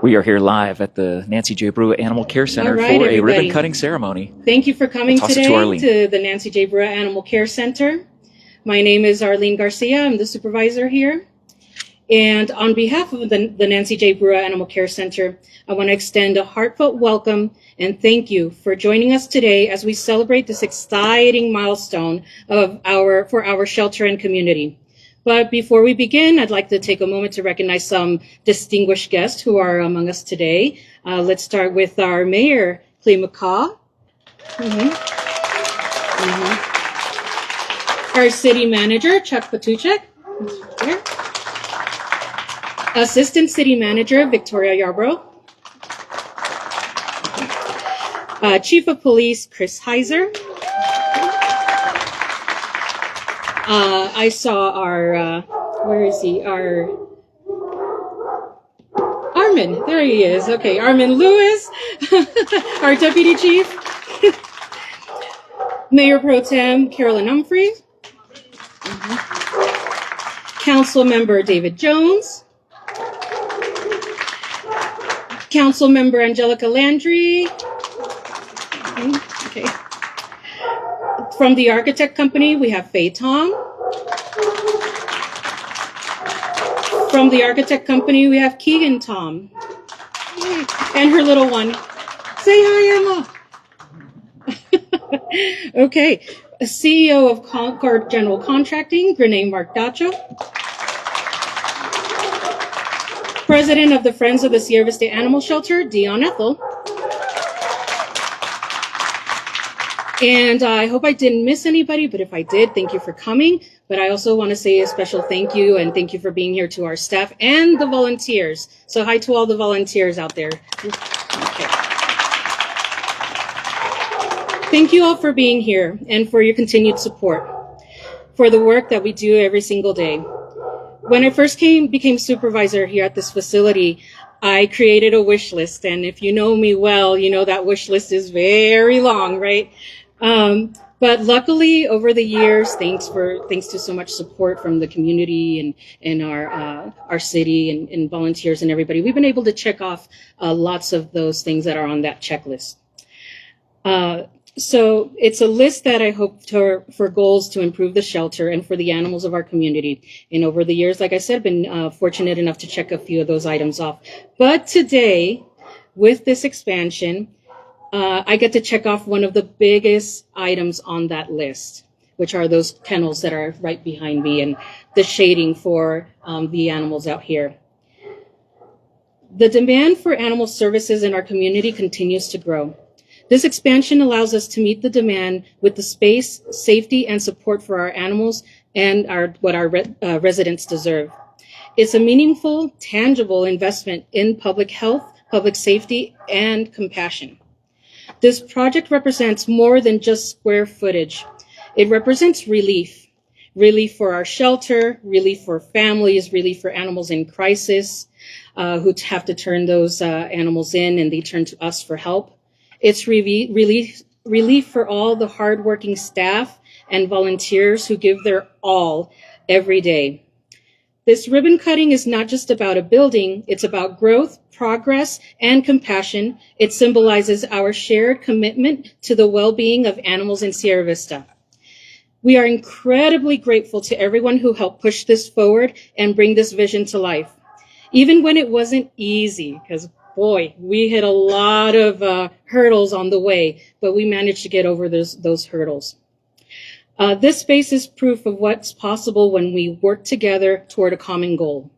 We are here live at the Nancy J. Brua Animal Care Center for a ribbon cutting ceremony. Thank you for coming today to the Nancy J. Brua Animal Care Center. My name is Arlene Garcia. I'm the supervisor here. And on behalf of the Nancy J. Brua Animal Care Center, I want to extend a heartfelt welcome and thank you for joining us today as we celebrate this exciting milestone for our shelter and community. But before we begin, I'd like to take a moment to recognize some distinguished guests who are among us today. Let's start with our mayor, Clay McCaw. Our city manager, Chuck Patuchek. Assistant city manager, Victoria Yarbrough. Chief of police, Chris Heiser. I saw our, where is he? Our Armin, there he is. Okay, Armin Lewis, our deputy chief. Mayor Pro Tem Carolyn Humphrey. Council member David Jones. Council member Angelica Landry. Okay. From the architect company, we have Faye Tom. From the architect company, we have Keegan Tom. And her little one. Say hi, Emma. Okay. CEO of Concord General Contracting, Renee Marcdacho. President of the Friends of the Sierra Vista Animal Shelter, Dion Ethel. And I hope I didn't miss anybody, but if I did, thank you for coming. But I also want to say a special thank you and thank you for being here to our staff and the volunteers. So hi to all the volunteers out there. Okay. Thank you all for being here and for your continued support for the work that we do every single day. When I first became supervisor here at this facility, I created a wish list. And if you know me well, you know that wish list is very long, right? But luckily, over the years, thanks to so much support from the community and our city and volunteers and everybody, we've been able to check off lots of those things that are on that checklist. So it's a list that I hope for goals to improve the shelter and for the animals of our community. And over the years, like I said, I've been fortunate enough to check a few of those items off. But today, with this expansion, I get to check off one of the biggest items on that list, which are those kennels that are right behind me and the shading for the animals out here. The demand for animal services in our community continues to grow. This expansion allows us to meet the demand with the space, safety, and support for our animals and what our residents deserve. It's a meaningful, tangible investment in public health, public safety, and compassion. This project represents more than just square footage. It represents relief. Relief for our shelter, relief for families, relief for animals in crisis who have to turn those animals in and they turn to us for help. It's relief for all the hardworking staff and volunteers who give their all every day. This ribbon cutting is not just about a building, it's about growth, progress, and compassion. It symbolizes our shared commitment to the well-being of animals in Sierra Vista. We are incredibly grateful to everyone who helped push this forward and bring this vision to life. Even when it wasn't easy, because boy, we hit a lot of hurdles on the way, but we managed to get over those hurdles. This space is proof of what's possible when we work together toward a common goal.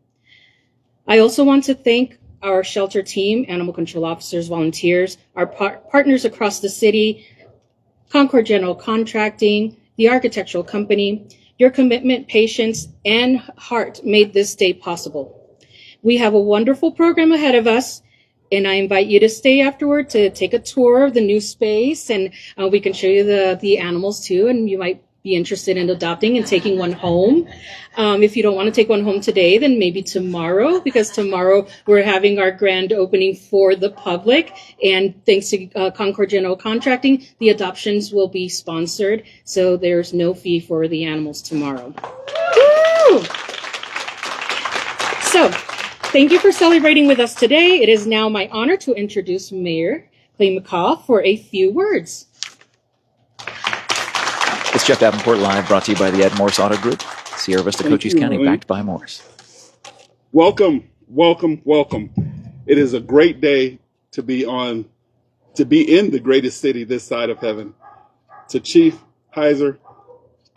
I also want to thank our shelter team, animal control officers, volunteers, our partners across the city, Concord General Contracting, the architectural company. Your commitment, patience, and heart made this day possible. We have a wonderful program ahead of us, and I invite you to stay afterward to take a tour of the new space, and we can show you the animals too, and you might be interested in adopting and taking one home. If you don't want to take one home today, then maybe tomorrow, because tomorrow we're having our grand opening for the public. And thanks to Concord General Contracting, the adoptions will be sponsored. So there's no fee for the animals tomorrow. Woo! So Thank you for celebrating with us today. It is now my honor to introduce Mayor Clay McCaw for a few words. It's Jeff Davenport Live, brought to you by the Ed Morse Auto Group, Sierra Vista, Cochise County, backed by Morse. Welcome, welcome, welcome. It is a great day to be in the greatest city this side of heaven. To Chief Heiser,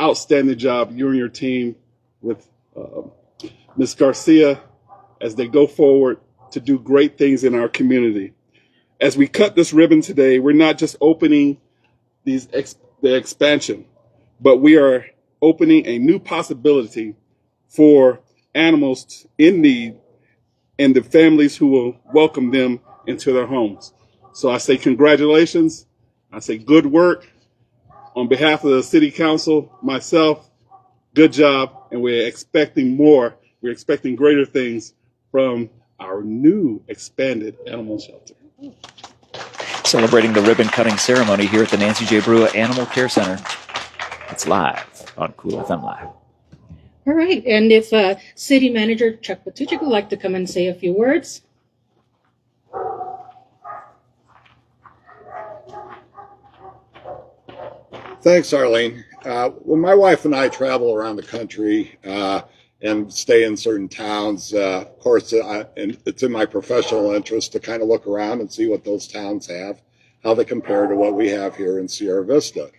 outstanding job, you and your team with Ms. Garcia as they go forward to do great things in our community. As we cut this ribbon today, we're not just opening the expansion, but we are opening a new possibility for animals in need and the families who will welcome them into their homes. So I say congratulations. I say good work. On behalf of the City Council, myself, good job, and we're expecting more. We're expecting greater things from our new expanded animal shelter. Celebrating the ribbon cutting ceremony here at the Nancy J. Brua Animal Care Center. It's live on Cool FM Live. All right, and if City Manager Chuck Patuchik would like to come and say a few words. Thanks, Arlene. When my wife and I travel around the country and stay in certain towns, of course, and it's in my professional interest to kind of look around and see what those towns have, how they compare to what we have here in Sierra Vista.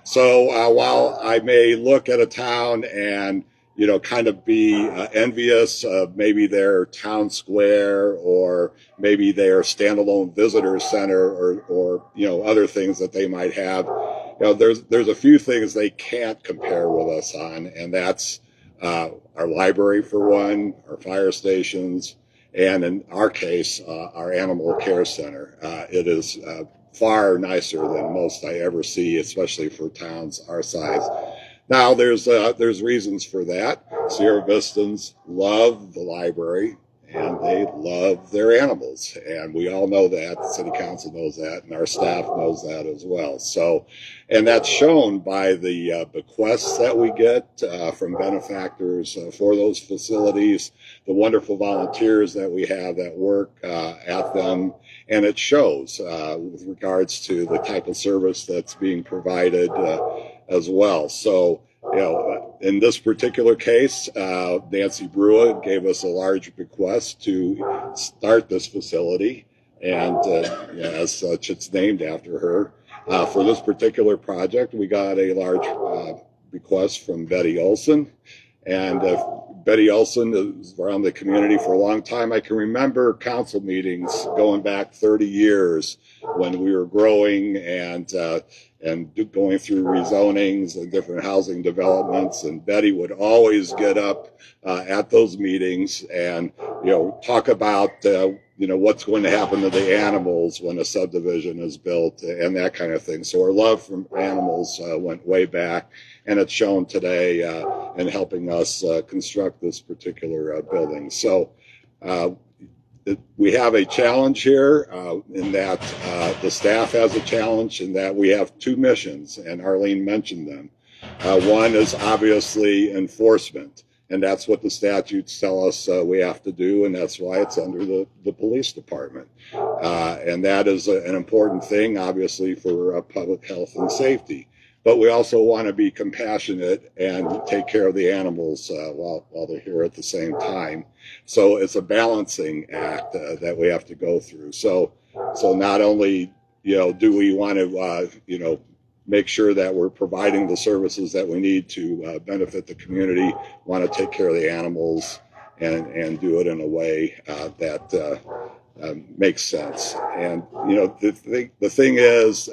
So while I may look at a town and kind of be envious of maybe their town square or maybe their standalone visitor center or other things that they might have, there's a few things they can't compare with us on, and that's our library for one, our fire stations, and in our case, our animal care center. It is far nicer than most I ever see, especially for towns our size. Now, there's reasons for that. Sierra Vistans love the library, and they love their animals, and we all know that. The City Council knows that, and our staff knows that as well. So, and that's shown by the bequests that we get from benefactors for those facilities, the wonderful volunteers that we have that work at them, and it shows with regards to the type of service that's being provided as well. So, in this particular case, Nancy Brua gave us a large bequest to start this facility, and as such, it's named after her. For this particular project, we got a large bequest from Betty Olson, and Betty Olson is around the community for a long time. I can remember council meetings going back 30 years when we were growing and going through rezonings and different housing developments. And Betty would always get up at those meetings and talk about what's going to happen to the animals when a subdivision is built and that kind of thing. So our love for animals went way back, and it's shown today in helping us construct this particular building. So we have a challenge here in that the staff has a challenge in that we have two missions, and Arlene mentioned them. One is obviously enforcement, and that's what the statutes tell us we have to do, and that's why it's under the police department. And that is an important thing, obviously, for public health and safety. But we also want to be compassionate and take care of the animals while they're here at the same time. So it's a balancing act that we have to go through. So not only do we want to make sure that we're providing the services that we need to benefit the community, want to take care of the animals and do it in a way that makes sense. And the thing is.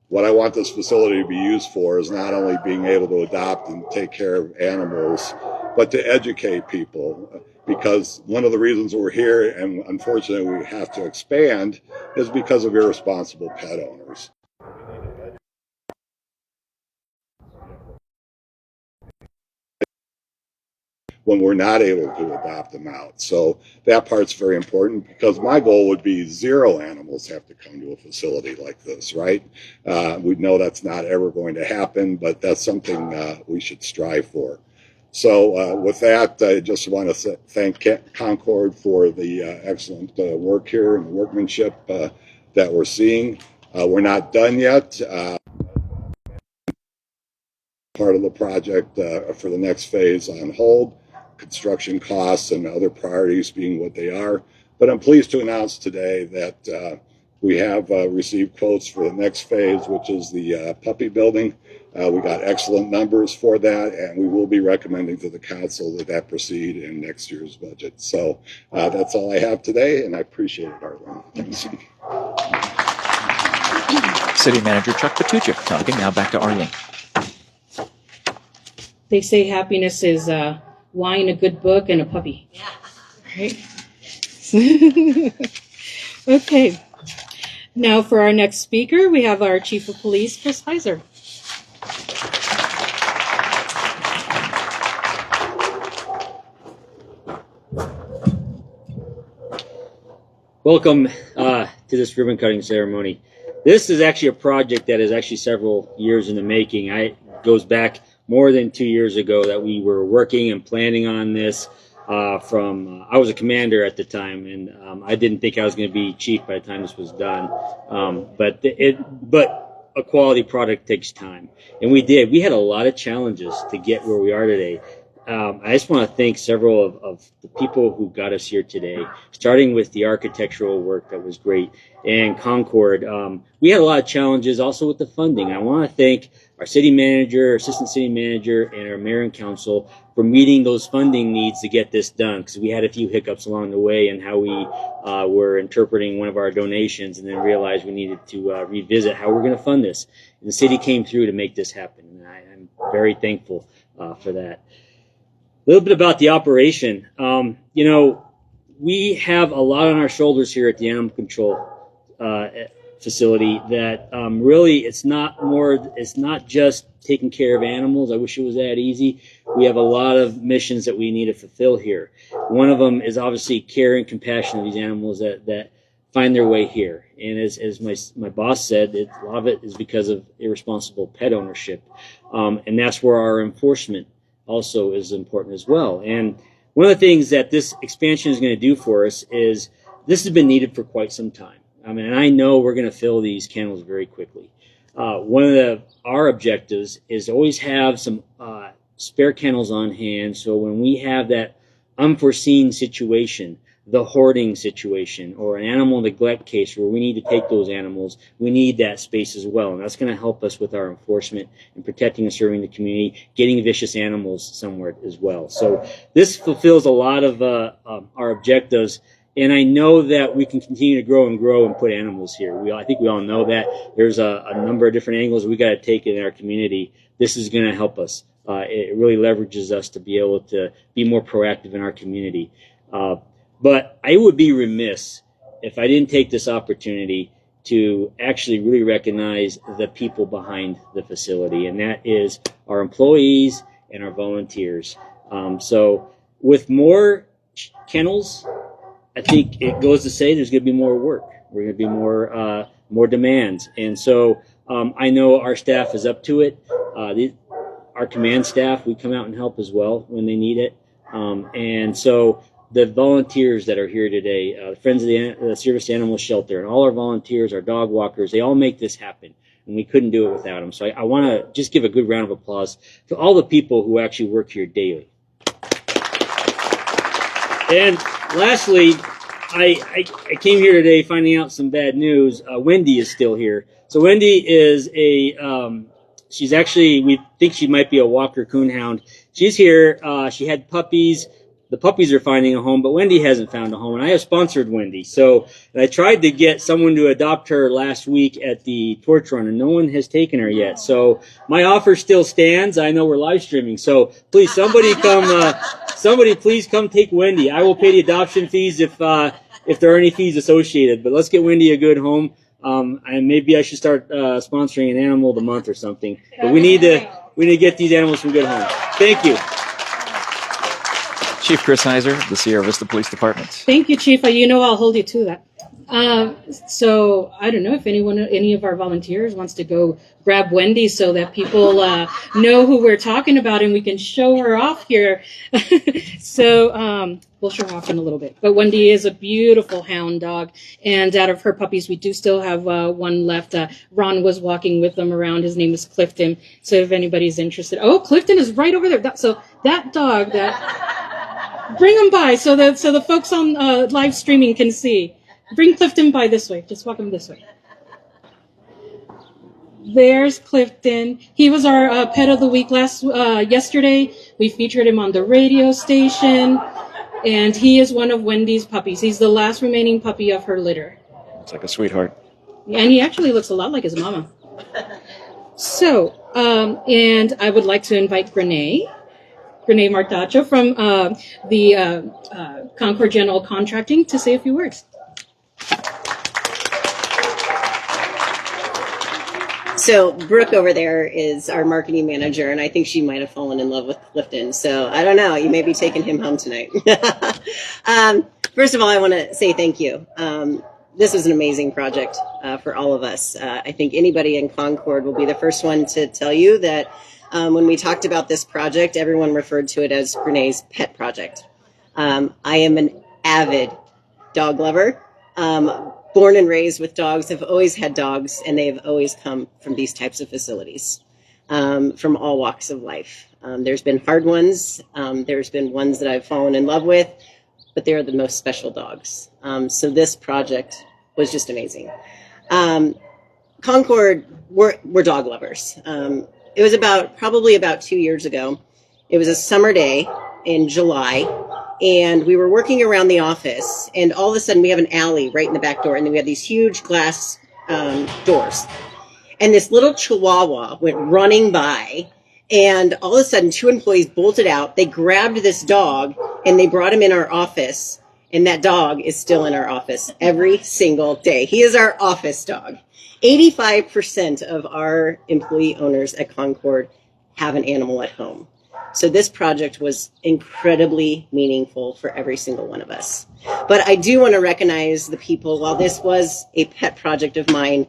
What I want this facility to be used for is not only being able to adopt and take care of animals, but to educate people. Because one of the reasons we're here, and unfortunately we have to expand, is because of irresponsible pet owners. When we're not able to adopt them out. So that part's very important, because my goal would be 0 animals have to come to a facility like this, right? We know that's not ever going to happen, but that's something we should strive for. So with that, I just want to thank Concord for the excellent work here and the workmanship that we're seeing. We're not done yet. Part of the project for the next phase on hold, construction costs and other priorities being what they are. But I'm pleased to announce today that we have received quotes for the next phase, which is the puppy building. We got excellent numbers for that, and we will be recommending to the council that proceed in next year's budget. So that's all I have today, and I appreciate it, Arlen. Thanks. City Manager Chuck Patucha talking. Now back to Arlene. They say happiness is wine, a good book, and a puppy. Yeah. Right? Okay. Now for our next speaker, we have our Chief of Police, Chris Heiser. Welcome to this ribbon cutting ceremony. This is actually a project that is actually several years in the making. It goes back more than 2 years ago that we were working and planning on this. I was a commander at the time, and I didn't think I was going to be chief by the time this was done. But a quality product takes time, and we did. We had a lot of challenges to get where we are today. I just want to thank several of the people who got us here today, starting with the architectural work that was great, and Concord. We had a lot of challenges also with the funding. I want to thank our city manager, assistant city manager, and our mayor and council for meeting those funding needs to get this done, because we had a few hiccups along the way in how we were interpreting one of our donations, and then realized we needed to revisit how we're going to fund this. And the city came through to make this happen, and I'm very thankful for that. A little bit about the operation. We have a lot on our shoulders here at the animal control facility that really it's not just taking care of animals. I wish it was that easy. We have a lot of missions that we need to fulfill here. One of them is obviously care and compassion of these animals that find their way here. And as my boss said, a lot of it is because of irresponsible pet ownership. And that's where our enforcement also is important as well. And one of the things that this expansion is going to do for us is this has been needed for quite some time. I mean, and I know we're going to fill these kennels very quickly. One of our objectives is to always have some spare kennels on hand, so when we have that unforeseen situation, the hoarding situation, or an animal neglect case where we need to take those animals, we need that space as well. And that's going to help us with our enforcement and protecting and serving the community, getting vicious animals somewhere as well. So this fulfills a lot of our objectives. And I know that we can continue to grow and put animals here. I think we all know that. There's a number of different angles we got to take in our community. This is going to help us. It really leverages us to be able to be more proactive in our community. But I would be remiss if I didn't take this opportunity to actually really recognize the people behind the facility, and that is our employees and our volunteers. So with more kennels, I think it goes to say there's going to be more work. We're going to be more demands. And so I know our staff is up to it. Our command staff, we come out and help as well when they need it. And so the volunteers that are here today, Friends of the Service Animal Shelter, and all our volunteers, our dog walkers, they all make this happen. And we couldn't do it without them. So I want to just give a good round of applause to all the people who actually work here daily. And lastly, I came here today finding out some bad news. Wendy is still here. So Wendy is she's actually, we think she might be a Walker Coonhound. She's here. She had puppies. The puppies are finding a home, but Wendy hasn't found a home, and I have sponsored Wendy. So and I tried to get someone to adopt her last week at the torch run, and no one has taken her yet. So my offer still stands. I know we're live streaming, so please, somebody please come take Wendy. I will pay the adoption fees if there are any fees associated. But let's get Wendy a good home, and maybe I should start sponsoring an animal of the month or something. But we need to get these animals some good homes. Thank you. Chief Chris Heiser, the Sierra Vista Police Department. Thank you, Chief. You know I'll hold you to that. So I don't know if any of our volunteers wants to go grab Wendy so that people know who we're talking about and we can show her off here. So we'll show her off in a little bit. But Wendy is a beautiful hound dog. And out of her puppies, we do still have one left. Ron was walking with them around. His name is Clifton. So if anybody's interested. Oh, Clifton is right over there. So that dog, bring him by so the folks on live streaming can see. Bring Clifton by this way. Just walk him this way. There's Clifton. He was our pet of the week yesterday. We featured him on the radio station, and he is one of Wendy's puppies. He's the last remaining puppy of her litter. It's like a sweetheart. And he actually looks a lot like his mama. So, and I would like to invite Renee Martacho from the Concord General Contracting to say a few words. So Brooke over there is our marketing manager, and I think she might have fallen in love with Clifton. So I don't know. You may be taking him home tonight. First of all, I want to say thank you. This was an amazing project for all of us. I think anybody in Concord will be the first one to tell you that when we talked about this project, everyone referred to it as Renee's pet project. I am an avid dog lover. Born and raised with dogs, have always had dogs, and they have always come from these types of facilities, from all walks of life. There's been hard ones. There's been ones that I've fallen in love with, but they're the most special dogs. So this project was just amazing. Concord, we're dog lovers. It was probably about 2 years ago. It was a summer day in July. And we were working around the office, and all of a sudden we have an alley right in the back door, and then we have these huge glass doors. And this little chihuahua went running by, and all of a sudden 2 employees bolted out. They grabbed this dog, and they brought him in our office, and that dog is still in our office every single day. He is our office dog. 85% of our employee owners at Concord have an animal at home. So this project was incredibly meaningful for every single one of us. But I do want to recognize the people. While this was a pet project of mine,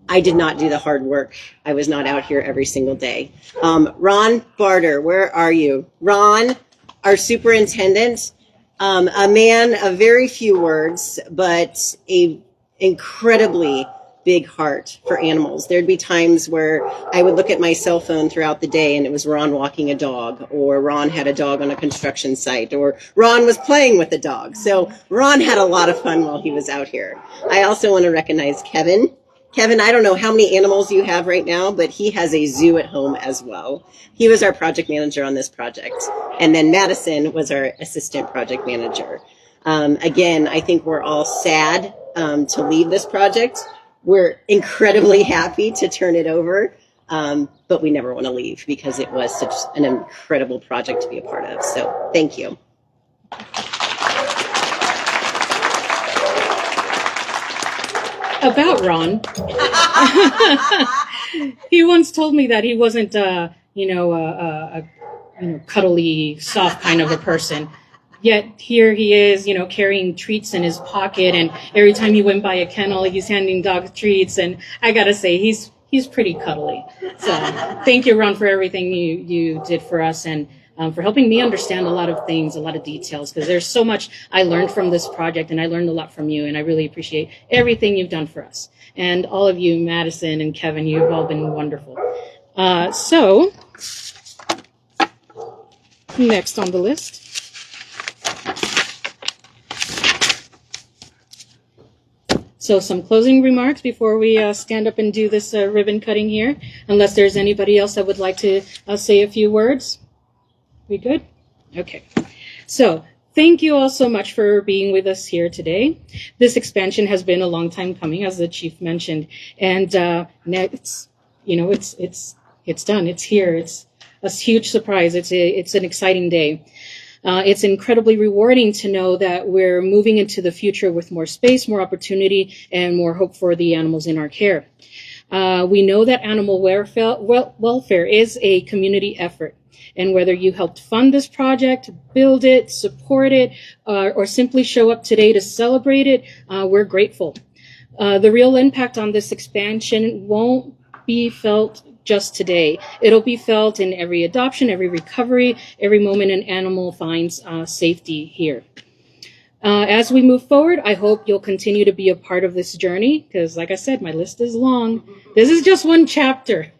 I did not do the hard work. I was not out here every single day. Ron Barter, where are you? Ron, our superintendent, a man of very few words, but a incredibly big heart for animals. There'd be times where I would look at my cell phone throughout the day and it was Ron walking a dog, or Ron had a dog on a construction site, or Ron was playing with a dog. So Ron had a lot of fun while he was out here. I also want to recognize Kevin. Kevin, I don't know how many animals you have right now, but he has a zoo at home as well. He was our project manager on this project. And then Madison was our assistant project manager. Again, I think we're all sad to leave this project. We're incredibly happy to turn it over, but we never want to leave because it was such an incredible project to be a part of. So thank you. About Ron, he once told me that he wasn't, a cuddly, soft kind of a person. Yet here he is, carrying treats in his pocket, and every time he went by a kennel, he's handing dogs treats. And I gotta say, he's pretty cuddly. So thank you, Ron, for everything you did for us, and for helping me understand a lot of things, a lot of details, because there's so much I learned from this project, and I learned a lot from you, and I really appreciate everything you've done for us. And all of you, Madison and Kevin, you've all been wonderful. So next on the list. So some closing remarks before we stand up and do this ribbon cutting here, unless there's anybody else that would like to say a few words. We good? Okay. So thank you all so much for being with us here today. This expansion has been a long time coming, as the chief mentioned, and it's done. It's here. It's a huge surprise. It's an exciting day. It's incredibly rewarding to know that we're moving into the future with more space, more opportunity, and more hope for the animals in our care. We know that animal welfare is a community effort. And whether you helped fund this project, build it, support it, or simply show up today to celebrate it, we're grateful. The real impact on this expansion won't be felt just today. It'll be felt in every adoption, every recovery, every moment an animal finds safety here. As we move forward, I hope you'll continue to be a part of this journey because, like I said, my list is long. This is just one chapter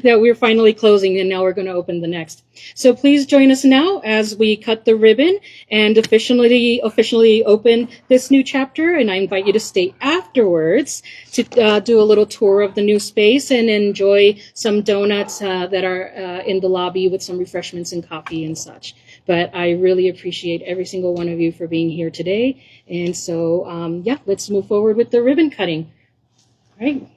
that we're finally closing, and now we're going to open the next. So please join us now as we cut the ribbon and officially open this new chapter. And I invite you to stay afterwards to do a little tour of the new space and enjoy some donuts that are in the lobby with some refreshments and coffee and such. But I really appreciate every single one of you for being here today. And so, yeah, let's move forward with the ribbon cutting. All right.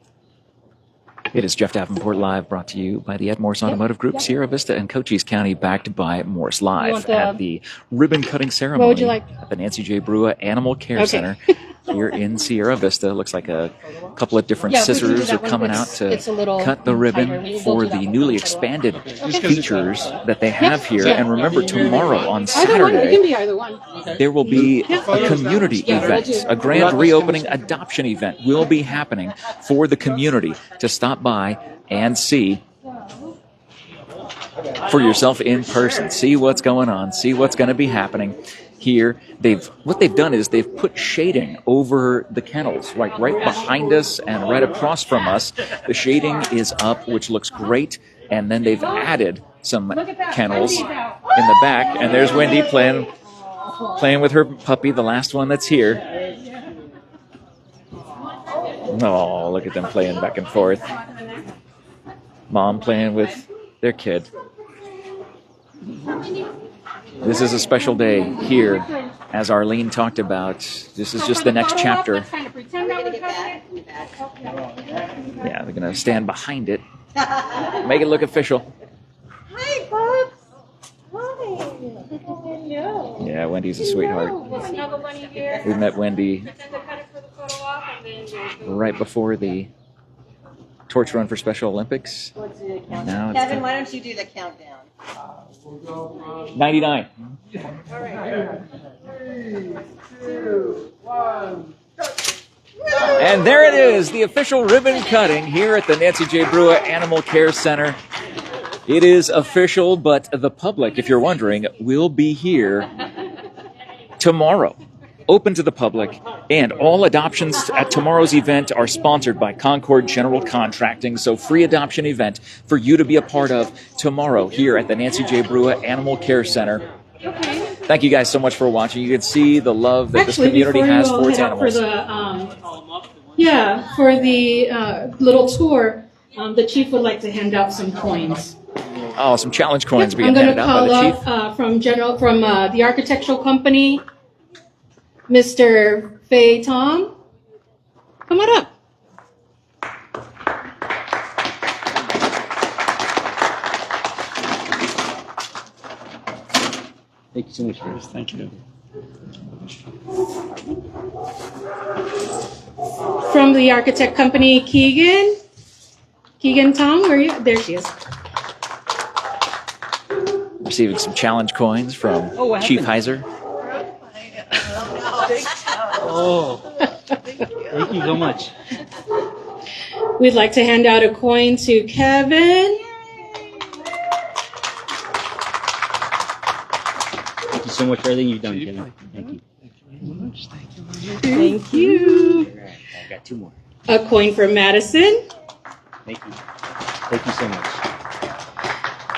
It is Jeff Davenport Live, brought to you by the Ed Morse Automotive Group, Sierra Vista and Cochise County, backed by Morse Live at the ribbon cutting ceremony What would you like? at the Nancy J. Brua Animal Care Center here in Sierra Vista. Looks like a couple of different scissors are coming out to cut the ribbon for the newly expanded features that they have here. And remember, tomorrow on Saturday, there will be a community event, a grand reopening adoption event will be happening for the community to stop by and see for yourself in person. See what's going on, see what's going to be happening here. What they've done is they've put shading over the kennels, like right behind us and right across from us. The shading is up, which looks great. And then they've added some kennels in the back. And there's Wendy playing with her puppy, the last one that's here. Oh, look at them playing back and forth. Mom playing with their kid. This is a special day here, as Arlene talked about. This is just the next chapter. Yeah, they're going to stand behind it, make it look official. Hi, Bubs. Hi. Yeah, Wendy's a sweetheart. We met Wendy right before the torch run for Special Olympics. And now it's Kevin, why don't you do the countdown? 99. All right. 3, 2, 1. And there it is, the official ribbon cutting here at the Nancy J. Brua Animal Care Center. It is official, but the public, if you're wondering, will be here tomorrow. Open to the public, and all adoptions at tomorrow's event are sponsored by Concord General Contracting, so free adoption event for you to be a part of tomorrow here at the Nancy J. Brua Animal Care Center. Thank you guys so much for watching. You can see the love that this community has for its animals. For the little tour, the chief would like to hand out some coins. Oh, some challenge coins being I'm going handed to out by the chief. call up from the architectural company, Mr. Fay Tom. Come on up. Thank you so much, Chris. Thank you. From the architect company, Keegan. Keegan Tom, where are you? There she is. Receiving some challenge coins from Chief Heiser. Oh, thank you so much. We'd like to hand out a coin to Kevin. Thank you so much for everything you've done, Kevin. Thank you. Thank you. I got 2 more. A coin for Madison. Thank you. Thank you so much.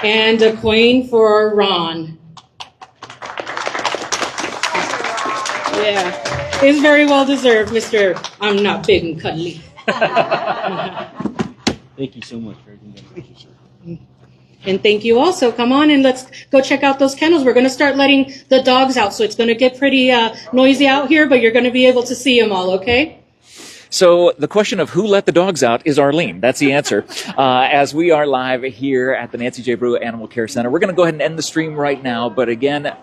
And a coin for Ron. Yeah. It's very well deserved, Mr. I'm not big and cuddly. Thank you so much for everything you've done. Thank you, sir. And thank you also. Come on and let's go check out those kennels. We're going to start letting the dogs out, so it's going to get pretty noisy out here, but you're going to be able to see them all, okay? So the question of who let the dogs out is Arlene. That's the answer. As we are live here at the Nancy J. Brua Animal Care Center, we're going to go ahead and end the stream right now. But again,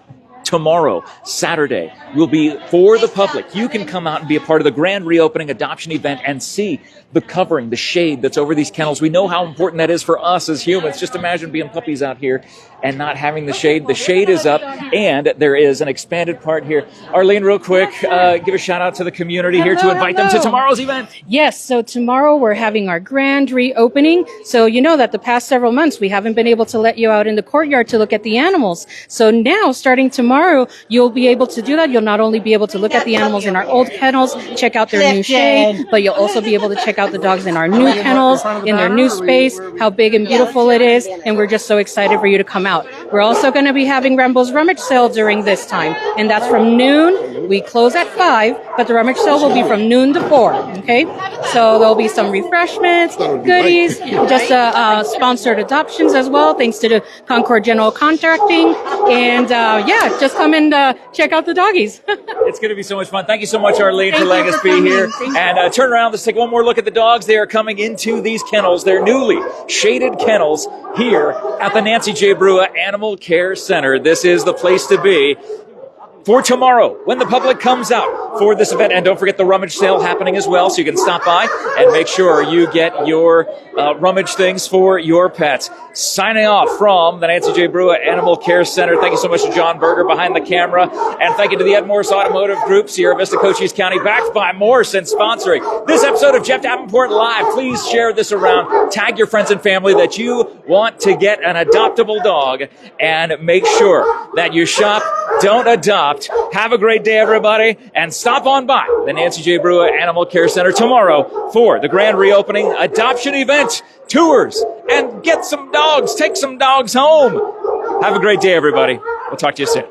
tomorrow, Saturday, will be for the public. You can come out and be a part of the grand reopening adoption event and see the covering, the shade that's over these kennels. We know how important that is for us as humans. Just imagine being puppies out here and not having the shade. The shade is up, and there is an expanded part here. Arlene, real quick, give a shout out to the community here to invite them to tomorrow's event. Yes, so tomorrow we're having our grand reopening. So you know that the past several months we haven't been able to let you out in the courtyard to look at the animals. So now, starting tomorrow, you'll be able to do that. You'll not only be able to look at the animals in our old kennels, check out their new shade, but you'll also be able to check out the dogs in our new kennels, in their new space, how big and beautiful it is. And we're just so excited for you to come out. We're also going to be having Rambo's Rummage sale during this time. And that's from noon. We close at 5, but the Rummage sale will be from noon to 4. Okay? So there'll be some refreshments, goodies, just sponsored adoptions as well, thanks to the Concord General Contracting. And just come and check out the doggies. It's going to be so much fun. Thank you so much, Arlene, for letting us be here. And turn around. Let's take one more look at the dogs. They are coming into these kennels. They're newly shaded kennels here at the Nancy J. Brua Animal Care Center. This is the place to be for tomorrow when the public comes out for this event. And don't forget the Rummage sale happening as well, so you can stop by and make sure you get your Rummage things for your pets. Signing off from the Nancy J. Brua Animal Care Center. Thank you so much to John Berger behind the camera. And thank you to the Ed Morse Automotive Group, Sierra Vista, Cochise County, backed by Morse and sponsoring this episode of Jeff Davenport Live. Please share this around. Tag your friends and family that you want to get an adoptable dog, and make sure that you shop, don't adopt. Have a great day, everybody, and stop on by the Nancy J. Brua Animal Care Center tomorrow for the grand reopening adoption event, tours, and get some dogs, take some dogs home. Have a great day, everybody. We'll talk to you soon.